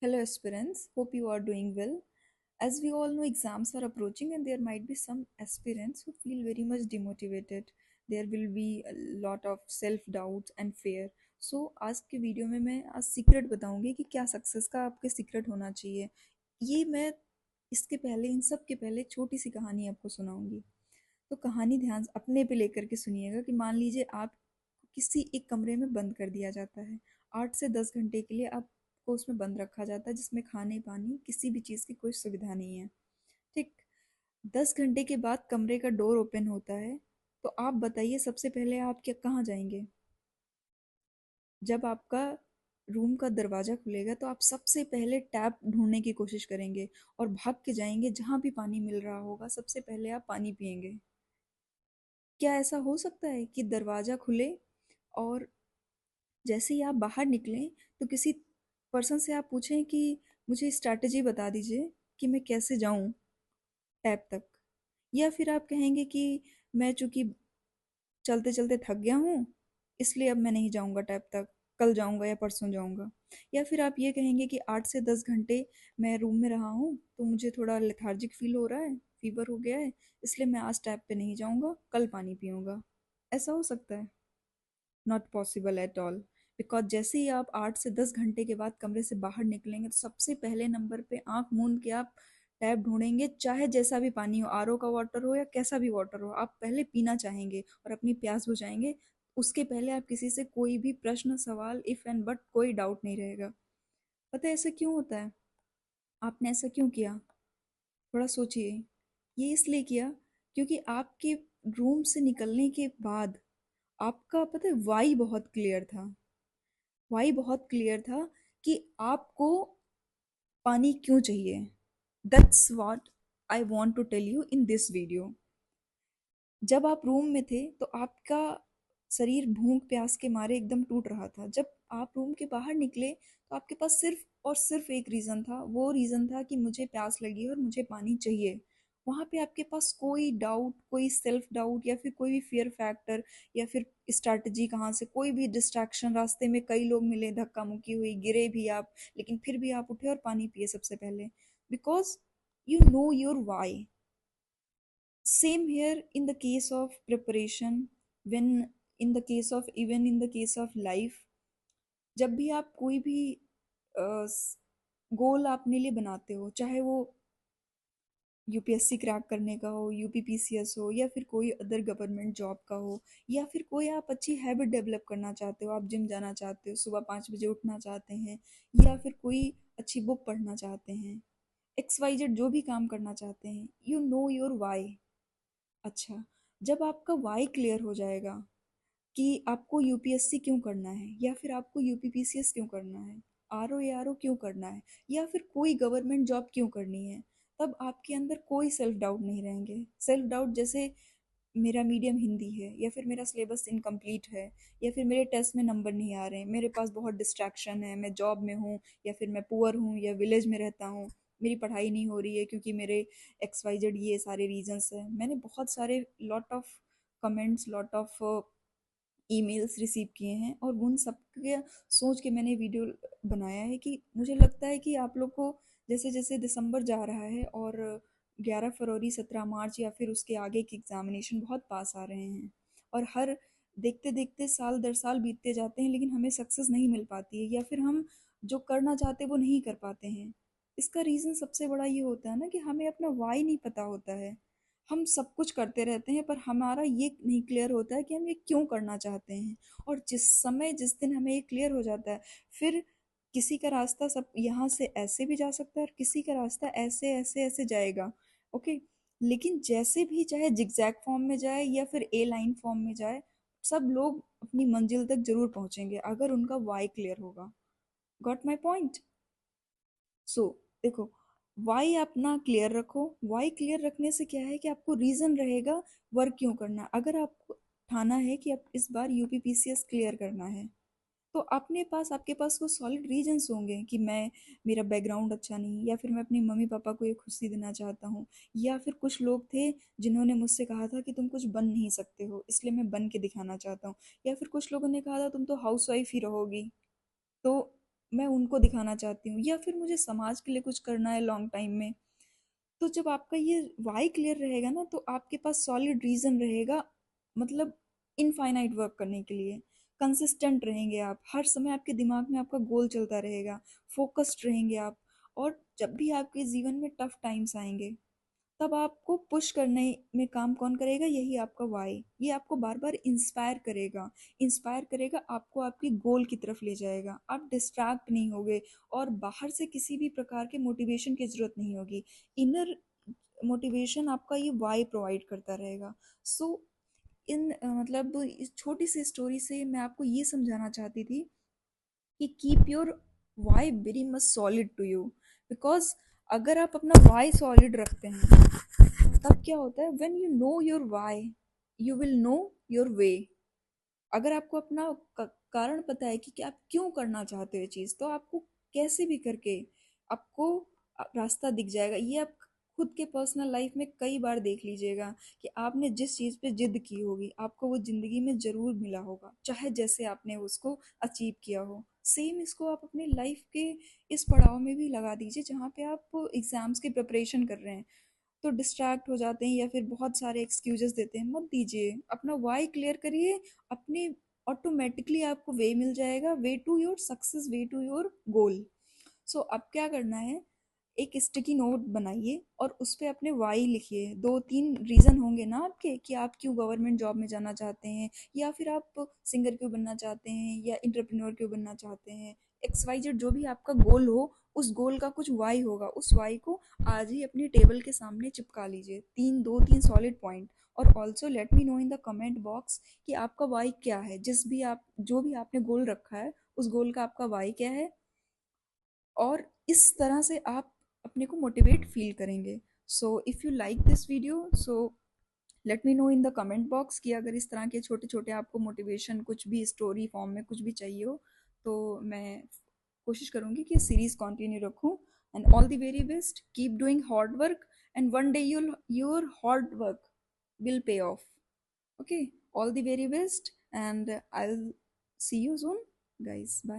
Hello, aspirants. Hope you are doing well. As we all know, exams are approaching, and there might be some aspirants who feel very much demotivated. There will be a lot of self doubt and fear. So आज के video में मैं आज secret बताऊंगी कि क्या success का आपके सीक्रेट होना चाहिए। ये मैं इसके पहले इन सब के पहले एक छोटी सी कहानी आपको सुनाऊंगी। तो कहानी ध्यान से अपने पे लेकर के सुनिएगा कि मान लीजिए आप किसी एक कमरे में बंद कर दिया जाता है। 8 से 10 घंटे के लिए आपको उसमें बंद रखा जाता है, जिसमें खाने पानी किसी भी चीज़ की कोई सुविधा नहीं है। ठीक। 10 घंटे के बाद कमरे का डोर ओपन होता है। तो आप बताइए, सबसे पहले आप क्या कहाँ जाएंगे? जब आपका रूम का दरवाज़ा खुलेगा तो आप सबसे पहले टैप ढूंढने की कोशिश करेंगे और भाग के जाएंगे, जहाँ भी पानी मिल रहा होगा सबसे पहले आप पानी पिएंगे। क्या ऐसा हो सकता है कि दरवाज़ा खुले और जैसे ही आप बाहर निकलें तो किसी पर्सन से आप पूछें कि मुझे स्ट्रैटेजी बता दीजिए कि मैं कैसे जाऊं टैब तक? या फिर आप कहेंगे कि मैं चूंकि चलते चलते थक गया हूँ, इसलिए अब मैं नहीं जाऊंगा टैब तक, कल जाऊंगा या परसों जाऊंगा? या फिर आप ये कहेंगे कि 8 से 10 घंटे मैं रूम में रहा हूँ तो मुझे थोड़ा लेथार्जिक फील हो रहा है, फीवर हो गया है, इसलिए मैं आज टैब पे नहीं जाऊंगा, कल पानी पीऊंगा? ऐसा हो सकता है? Not possible at all. Because जैसे ही आप 8 से 10 घंटे के बाद कमरे से बाहर निकलेंगे तो सबसे पहले नंबर पे आंख मूंद के आप टैब ढूंढेंगे, चाहे जैसा भी पानी हो, आरओ का वाटर हो या कैसा भी वाटर हो, आप पहले पीना चाहेंगे और अपनी प्यास बुझाएंगे। उसके पहले आप किसी से कोई भी प्रश्न, सवाल, इफ एंड बट कोई डाउट नहीं रहेगा। पता है ऐसा क्यों होता है? आपने ऐसा क्यों किया? थोड़ा सोचिए। ये इसलिए किया क्योंकि आपके रूम से निकलने के बाद आपका पता है वाई बहुत क्लियर था। वाई बहुत क्लियर था कि आपको पानी क्यों चाहिए। That's what I want to tell you in this video. जब आप रूम में थे तो आपका शरीर भूख प्यास के मारे एकदम टूट रहा था। जब आप रूम के बाहर निकले तो आपके पास सिर्फ और सिर्फ एक रीज़न था, वो रीज़न था कि मुझे प्यास लगी है और मुझे पानी चाहिए। वहाँ पे आपके पास कोई डाउट, कोई सेल्फ डाउट या फिर कोई भी फियर फैक्टर या फिर स्ट्रैटेजी कहाँ से, कोई भी डिस्ट्रैक्शन, रास्ते में कई लोग मिले, धक्का मुक्की हुई, गिरे भी आप, लेकिन फिर भी आप उठे और पानी पिए सबसे पहले। Because you know your why. Same here in the case of preparation, when in the case of, even in the case of life, जब भी आप कोई भी गोल अपने लिए बनाते हो, चाहे वो यूपीएससी क्रैक करने का हो, यूपीपीसीएस हो, या फिर कोई अदर गवर्नमेंट जॉब का हो, या फिर कोई आप अच्छी हैबिट डेवलप करना चाहते हो, आप जिम जाना चाहते हो, सुबह 5 बजे उठना चाहते हैं, या फिर कोई अच्छी बुक पढ़ना चाहते हैं, एक्स वाई जेड जो भी काम करना चाहते हैं, यू नो योर वाई। अच्छा, जब आपका वाई क्लियर हो जाएगा कि आपको यूपीएससी क्यों करना है, या फिर आपको यूपीपीसीएस क्यों करना है, आरओ ए आरओ क्यों करना है, या फिर कोई गवर्नमेंट जॉब क्यों करनी है, तब आपके अंदर कोई सेल्फ डाउट नहीं रहेंगे। सेल्फ डाउट जैसे मेरा मीडियम हिंदी है, या फिर मेरा सिलेबस इनकम्प्लीट है, या फिर मेरे टेस्ट में नंबर नहीं आ रहे हैं, मेरे पास बहुत डिस्ट्रैक्शन है, मैं जॉब में हूँ, या फिर मैं पुअर हूँ या विलेज में रहता हूँ, मेरी पढ़ाई नहीं हो रही है क्योंकि मेरे एक्स वाई जेड ये सारे रीजंस हैं। मैंने बहुत सारे lot of comments, lot of emails receive किए हैं और उन सब के सोच के मैंने वीडियो बनाया है कि मुझे लगता है कि आप लोग को जैसे जैसे दिसंबर जा रहा है और 11 फरवरी, 17 मार्च या फिर उसके आगे के एग्जामिनेशन बहुत पास आ रहे हैं, और हर देखते देखते साल दर साल बीतते जाते हैं, लेकिन हमें सक्सेस नहीं मिल पाती है, या फिर हम जो करना चाहते हैं वो नहीं कर पाते हैं। इसका रीज़न सबसे बड़ा ये होता है ना कि हमें अपना वाई नहीं पता होता है। हम सब कुछ करते रहते हैं पर हमारा ये नहीं क्लियर होता है कि हम ये क्यों करना चाहते हैं। और जिस समय जिस दिन हमें ये क्लियर हो जाता है, फिर किसी का रास्ता सब यहाँ से ऐसे भी जा सकता है और किसी का रास्ता ऐसे ऐसे ऐसे जाएगा। ओके। लेकिन जैसे भी, चाहे जिगजैग फॉर्म में जाए या फिर ए लाइन फॉर्म में जाए, सब लोग अपनी मंजिल तक जरूर पहुंचेंगे अगर उनका वाई क्लियर होगा। Got my point? सो देखो, वाई अपना क्लियर रखो। वाई क्लियर रखने से क्या है कि आपको रीजन रहेगा वर्क क्यों करना। अगर आपको ठाना है कि आप इस बार यूपीपीसीएस क्लियर करना है, तो अपने पास, आपके पास वो सॉलिड रीजंस होंगे कि मैं, मेरा बैकग्राउंड अच्छा नहीं, या फिर मैं अपनी मम्मी पापा को ये खुशी देना चाहता हूँ, या फिर कुछ लोग थे जिन्होंने मुझसे कहा था कि तुम कुछ बन नहीं सकते हो, इसलिए मैं बन के दिखाना चाहता हूँ, या फिर कुछ लोगों ने कहा था तुम तो हाउस वाइफ ही रहोगी। तो मैं उनको दिखाना चाहती हूँ, या फिर मुझे समाज के लिए कुछ करना है लॉन्ग टाइम में। तो जब आपका ये वाई क्लियर रहेगा ना, तो आपके पास सॉलिड रीजन रहेगा, मतलब इनफाइनाइट वर्क करने के लिए। कंसिस्टेंट रहेंगे आप, हर समय आपके दिमाग में आपका गोल चलता रहेगा, फोकस्ड रहेंगे आप। और जब भी आपके जीवन में टफ टाइम्स आएंगे, तब आपको पुश करने में काम कौन करेगा? यही आपका वाई। ये आपको बार बार इंस्पायर करेगा, आपको आपकी गोल की तरफ ले जाएगा। आप डिस्ट्रैक्ट नहीं होगे, और बाहर से किसी भी प्रकार के मोटिवेशन की जरूरत नहीं होगी। इनर मोटिवेशन आपका ये वाई प्रोवाइड करता रहेगा। सो मतलब इस छोटी सी स्टोरी से मैं आपको ये समझाना चाहती थी कि keep your why very much solid to you. Because अगर आप अपना वाई सॉलिड रखते हैं, तब क्या होता है, when you know your why, you will know your way. अगर आपको अपना कारण पता है कि आप क्यों करना चाहते हो ये चीज़, तो आपको कैसे भी करके आपको रास्ता दिख जाएगा। ये आप खुद के पर्सनल लाइफ में कई बार देख लीजिएगा कि आपने जिस चीज़ पे जिद की होगी, आपको वो ज़िंदगी में ज़रूर मिला होगा, चाहे जैसे आपने उसको अचीव किया हो। सेम इसको आप अपने लाइफ के इस पड़ाव में भी लगा दीजिए, जहाँ पे आप एग्ज़ाम्स की प्रिपरेशन कर रहे हैं, तो डिस्ट्रैक्ट हो जाते हैं या फिर बहुत सारे एक्सक्यूजेस देते हैं। मत दीजिए, अपना वाई क्लियर करिए। अपने ऑटोमेटिकली आपको वे मिल जाएगा, way to your success, way to your goal. So अब क्या करना है, एक स्टिकी नोट बनाइए और उस पे अपने वाई लिखिए। दो तीन रीज़न होंगे ना आपके कि आप क्यों गवर्नमेंट जॉब में जाना चाहते हैं, या फिर आप सिंगर क्यों बनना चाहते हैं, या इंटरप्रेन्योर क्यों बनना चाहते हैं। एक्स वाई जेड जो भी आपका गोल हो, उस गोल का कुछ वाई होगा। उस वाई को आज ही अपनी टेबल के सामने चिपका लीजिए, दो तीन सॉलिड पॉइंट। और also let me know in the comment box कि आपका वाई क्या है, जो भी आपने गोल रखा है, उस गोल का आपका वाई क्या है। और इस तरह से आप अपने को मोटिवेट फील करेंगे। So if you like this video, so let me know in the comment box कि अगर इस तरह के छोटे छोटे आपको मोटिवेशन कुछ भी स्टोरी फॉर्म में कुछ भी चाहिए हो, तो मैं कोशिश करूँगी कि सीरीज़ कंटिन्यू रखूँ। And all the very best, keep doing hard work, and one day your hard work will pay off. Okay, all the very best, and I'll see you soon, guys. Bye.